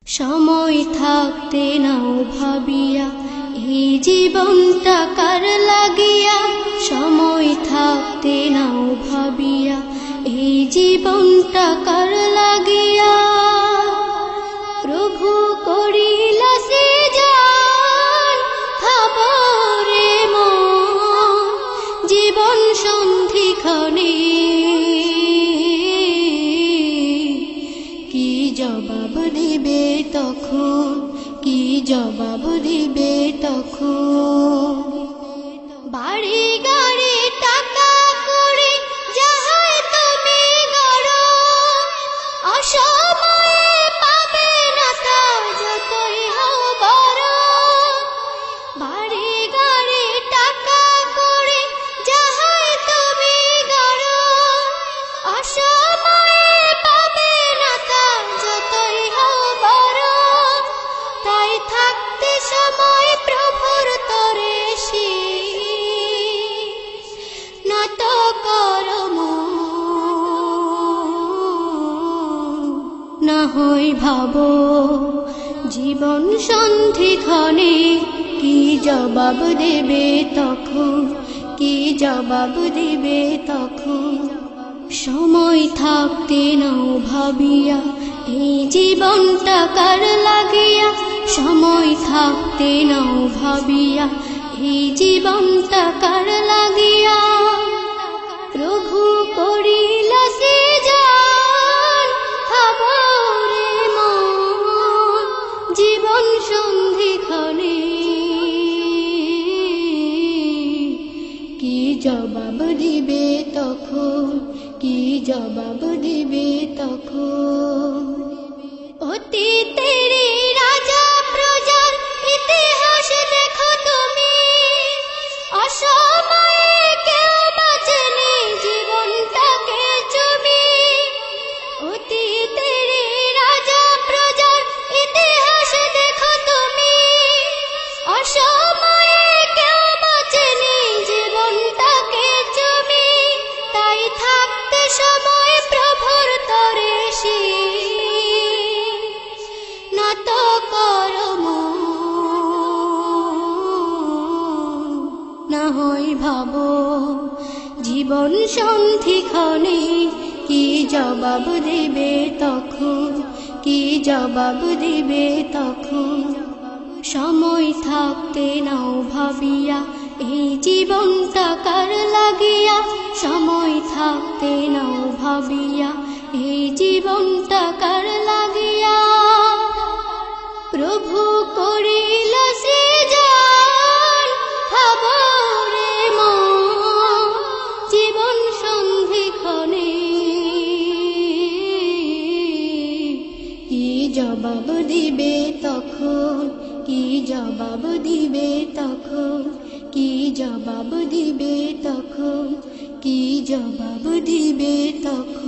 সময় থাকতে নাও ভাবিয়া এই জীবনটা কার লাগিয়া, সময় থাকতে নাও ভাবিয়া এই জীবনটা কার লাগিয়া। প্রভু করিলা সৃজন খবরে মন, জীবন সন্ধিক্ষণে কি জবাব দিবে তখন, কি জবাব দিবে তখন। বাড়ি গাড়ি টাকা করে যাহাই তুমি গড়ো, অসময়ে পাবে না তা যতই হও বড়। বাড়ি গাড়ি টাকা করে যাহাই তুমি গড়ো, অসময়ে পাবে না তা যতই হও বড়। তাই থাকতে সময় প্রভুর তরে নত কর না হয় ভাবো জীবন সন্ধিক্ষণে কি জবাব দেবে তখন, কি জবাব দেবে তখন। সময় থাকতে নাও ভাবিয়া এই জীবনটা কার লাগিয়া, সময় থাকতে নাও ভাবিয়া এই জীবনটা কার লাগিয়া। প্রভু করিলা সৃজন খবরে মন, জীবন সন্ধিক্ষণে কি জবাব দিবে তখন, কি জবাব দিবে তখন। অতীতের রাজা প্রজার ইতিহাস দেখো তুমি, অসময়ে কেউ বাঁচেনি জীবনটাকে চুমি। অতীতের রাজা প্রজার ইতিহাস দেখো তুমি, অসময়ে কেউ বাঁচেনি জীবনটাকে চুমি। তাই থাকতে সময় প্রভুর তরে নত কর না হয় ভাবো জীবন সন্ধিক্ষণে কি জবাব দিবে তখন, কি জবাব দিবে তখন। সময় থাকতে নাও ভাবিয়া এই জীবনটা কার লাগিয়া, সময় থাকতে নাও ভাবিয়া এই জীবনটা কার লাগিয়া। প্রভু করিলা সৃজন খবরে মন, জীবন সন্ধিক্ষণে কি জবাব দিবে তখন, কি জবাব দিবে তখন, কি জবাব দিবে তখন, কি জবাব দিবে তখন।